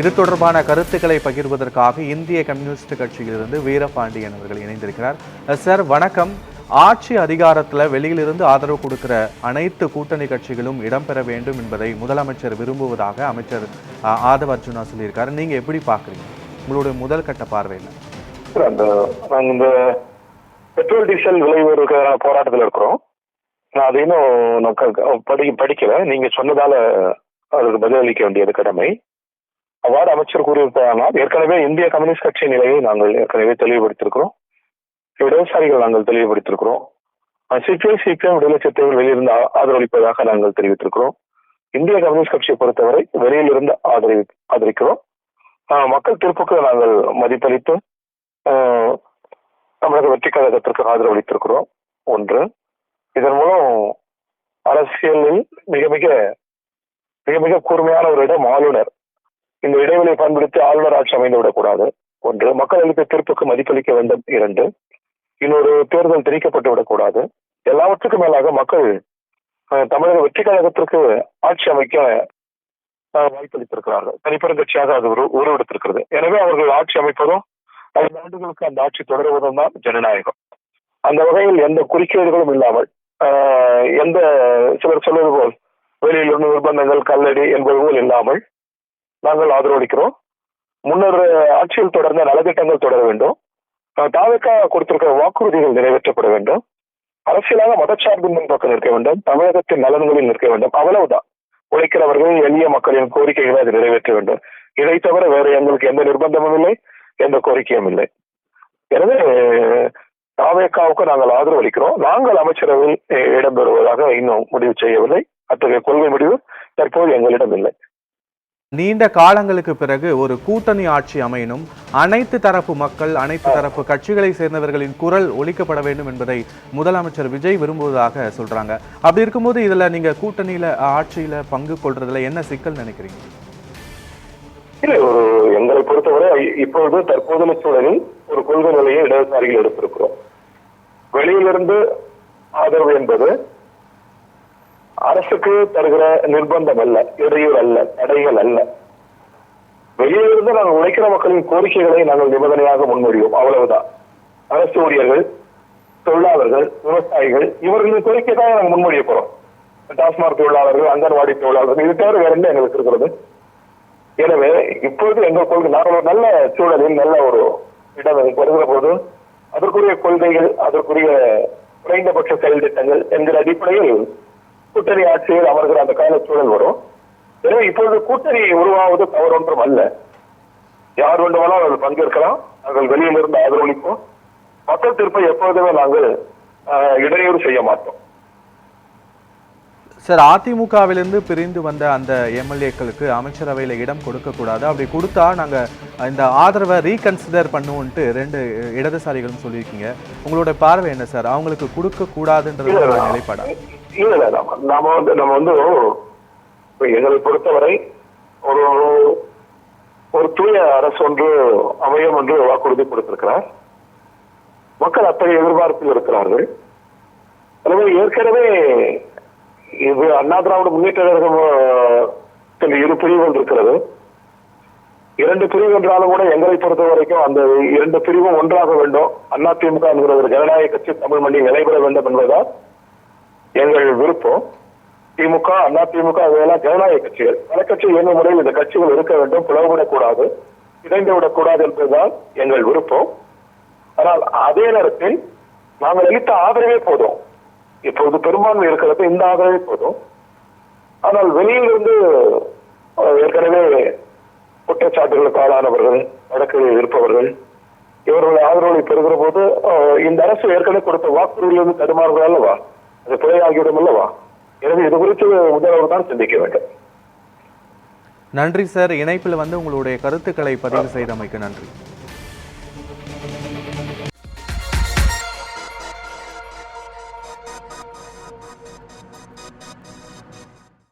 இது தொடர்பான கருத்துக்களை பகிர்வதற்காக இந்திய கம்யூனிஸ்ட் கட்சியிலிருந்து வீரபாண்டியன் அவர்கள் இணைந்திருக்கிறார். சார் வணக்கம். ஆட்சி அதிகாரத்தில் வெளியிலிருந்து ஆதரவு கொடுக்கிற அனைத்து கூட்டணி கட்சிகளும் இடம்பெற வேண்டும் என்பதை முதலமைச்சர் விரும்புவதாக அமைச்சர் ஆதவ் அர்ஜுனா சொல்லியிருக்காரு. நீங்க எப்படி பாக்குறீங்க? உங்களுடைய முதல் கட்ட பார்வையில் இந்த பெட்ரோல் டீசல் விலை உயர்வுக்கான போராட்டத்தில் இருக்கிறோம். நான் அதை இன்னும் படிக்கல. நீங்க சொன்னதால அதுக்கு பதிலளிக்க வேண்டியது கடமை. அவ்வாறு அமைச்சர் கூறியிருப்பதனால் ஏற்கனவே இந்திய கம்யூனிஸ்ட் கட்சி நிலையை நாங்கள் ஏற்கனவே தெளிவுபடுத்தியிருக்கிறோம். இடதுசாரிகள் நாங்கள் தெளிவுபடுத்தியிருக்கிறோம். சிபிஎம் விடுதலை சிறுத்தைகள் வெளியிலிருந்து ஆதரவளிப்பதாக நாங்கள் தெரிவித்திருக்கிறோம். இந்திய கம்யூனிஸ்ட் கட்சியை பொறுத்தவரை வெளியிலிருந்து ஆதரிக்கிறோம். மக்கள் தீர்ப்புக்கு நாங்கள் மதிப்பளித்து தமிழக வெற்றி கழகத்திற்கு ஆதரவளித்திருக்கிறோம். ஒன்று, இதன் மூலம் அரசியலில் மிக மிக மிக மிக கூர்மையான ஒரு இடம் ஆளுநர். இந்த இடைவெளியை பயன்படுத்தி ஆளுநர் ஆட்சி அமைந்து விடக்கூடாது. ஒன்று, மக்கள் அளித்த தீர்ப்புக்கு மதிப்பளிக்க வேண்டும். இரண்டு, இன்னொரு தேர்தல் திணிக்கப்பட்டு விடக்கூடாது. எல்லாவற்றுக்கும் மேலாக மக்கள் தமிழக வெற்றி கழகத்திற்கு ஆட்சி அமைக்க வாய்ப்பளித்திருக்கிறார்கள். தனிப்பெரும் கட்சியாக அது உருவெடுத்திருக்கிறது. எனவே அவர்கள் ஆட்சி அமைப்பதும் 5 ஆண்டுகளுக்கு அந்த ஆட்சி தொடருவதும் தான் ஜனநாயகம். அந்த வகையில் எந்த குறுக்கீடுகளும் இல்லாமல், எந்த சிலர் சொல்வது போல் வெளியில் நிர்பந்தங்கள் கல்லடி என்பது போல் இல்லாமல் நாங்கள் ஆதரவளிக்கிறோம். முன்னர் ஆட்சியில் தொடர்ந்த நலத்திட்டங்கள் தொடர வேண்டும். தாவேக்கா கொடுத்திருக்கிற வாக்குறுதிகள் நிறைவேற்றப்பட வேண்டும். அரசியலாக மதச்சார்பின்மை பக்கம் நிற்க வேண்டும். தமிழகத்தின் நலன்களில் நிற்க வேண்டும். அவ்வளவுதான். உழைக்கிறவர்கள் எளிய மக்களின் கோரிக்கைகளை அது நிறைவேற்ற வேண்டும். இதை தவிர வேறு எங்களுக்கு எந்த நிர்பந்தமும் இல்லை, எந்த கோரிக்கையும் இல்லை. எனவே தாவேக்காவுக்கு நாங்கள் ஆதரவளிக்கிறோம். நாங்கள் அமைச்சரவையில் இடம்பெறுவதாக இன்னும் முடிவு செய்யவில்லை. அத்தகைய கொள்கை முடிவு தற்போது எங்களிடம் இல்லை. நீண்ட காலங்களுக்கு பிறகு ஒரு கூட்டணி ஆட்சி அமையணும், அனைத்து தரப்பு மக்கள், அனைத்து தரப்பு கட்சிகளை சேர்ந்தவர்களின் குரல் ஒலிக்கப்பட வேண்டும் என்பதை முதலமைச்சர் விஜய் விரும்புவதாக சொல்றாங்க. அப்படி இருக்கும்போது இதுல நீங்க கூட்டணியில ஆட்சியில பங்கு கொள்றதுல என்ன சிக்கல் நினைக்கிறீங்க? இல்லை, எங்களை பொறுத்தவரை இப்பொழுது தற்போதைய சூழலில் ஒரு கொள்கை நிலையை இடதுசாரிகள் எடுத்திருக்கிறோம். வெளியிலிருந்து ஆதரவு என்பது அரசுக்கு தருகிற நிர்பந்தம் அல்ல, இடையூறு அல்ல, தடைகள் அல்ல. வெளியிலிருந்து நாங்கள் உழைக்கிற மக்களின் கோரிக்கைகளை நாங்கள் நிபந்தனையாக முன்மொழிவோம். அவ்வளவுதான். அரசு ஊழியர்கள், தொழிலாளர்கள், விவசாயிகள் இவர்களின் கோரிக்கை தான் நாங்கள் முன்மொழிய போறோம். டாஸ்மாக் தொழிலாளர்கள், அங்கன்வாடி தொழிலாளர்கள், இது தவிர வேற என்ன எங்களுக்கு இருக்கிறது? எனவே இப்பொழுது எங்கள் கொள்கை நாங்கள் ஒரு நல்ல சூழலில் நல்ல ஒரு இடம் வருகிற போது அதற்குரிய கொள்கைகள், அதற்குரிய குறைந்தபட்ச செயல் திட்டங்கள் என்கிற அடிப்படையில் கூட்டணி ஆட்சியில் அமர்கிற அந்த கால சூழல் வரும். எனவே இப்பொழுது கூட்டணி உருவாவது தவறொன்றும் அல்ல. யார் வேண்டுமானால் அவர்கள் பங்கேற்கலாம். நாங்கள் வெளியிலிருந்து ஆதரவளிப்போம். மக்கள் தீர்ப்பை எப்பொழுதுமே நாங்கள் இடையூறு செய்ய மாட்டோம். சார், அதிமுகவிலிருந்து பிரிந்து வந்த அந்த எம்எல்ஏக்களுக்கு அமைச்சரவையில் இடம் கொடுக்கக்கூடாது, அப்படி கொடுத்தா நாங்கள் இந்த ஆதரவை ரீகன்சிடர் பண்ணுவோன்ட்டு 2 இடதுசாரிகளும் சொல்லியிருக்கீங்க. உங்களோட பார்வை என்ன சார்? அவங்களுக்கு கொடுக்க கூடாதுன்றது நிலைப்பாடா? இல்ல, நம்ம வந்து எங்களை பொறுத்தவரை ஒரு தூய அரசு ஒன்று அமையும் என்று வாக்குறுதி கொடுத்திருக்கிறார். மக்கள் அத்தகைய எதிர்பார்ப்பில் இருக்கிறார்கள். எனவே ஏற்கனவே இது அண்ணா திராவிட முன்னேற்ற கழகம் 2 பிரிவுகள் இருக்கிறது. 2 பிரிவு என்றாலும் கூட எங்களை பொறுத்த வரைக்கும் அந்த 2 பிரிவும் ஒன்றாக வேண்டும். அதிமுக என்கிற ஒரு ஜனநாயக கட்சி தமிழ் மண்ணில் நிலைபெற வேண்டும் என்பதால் எங்கள் விருப்பம். திமுக, அதிமுக அதெல்லாம் ஜனநாயக கட்சிகள். பல கட்சி இயங்கும் முறையில் இந்த கட்சிகள் இருக்க வேண்டும், பிளவுவிடக்கூடாது, இணைந்து விடக்கூடாது என்பதுதான் எங்கள் விருப்பம். ஆனால் அதே நேரத்தில் நாங்கள் அளித்த ஆதரவே போதும். இப்போது பெரும்பான்மை இருக்கிறது, இந்த ஆதரவே போதும். ஆனால் வெளியிலிருந்து ஏற்கனவே குற்றச்சாட்டுகளுக்கு ஆளானவர்கள், வழக்குகளில் இருப்பவர்கள், இவர்கள் ஆதரவை பெறுகிற போது இந்த அரசு ஏற்கனவே கொடுத்த வாக்குறுதியிலிருந்து தடுமாறுகள் அல்லவா, அது பிழையாகிவிடும் அல்லவா. எனவே இது குறித்து முதல்வர் தான் சிந்திக்க வேண்டும். நன்றி சார். இணைப்பில் உங்களுடைய கருத்துக்களை பதிவு செய்தமைக்கு நன்றி.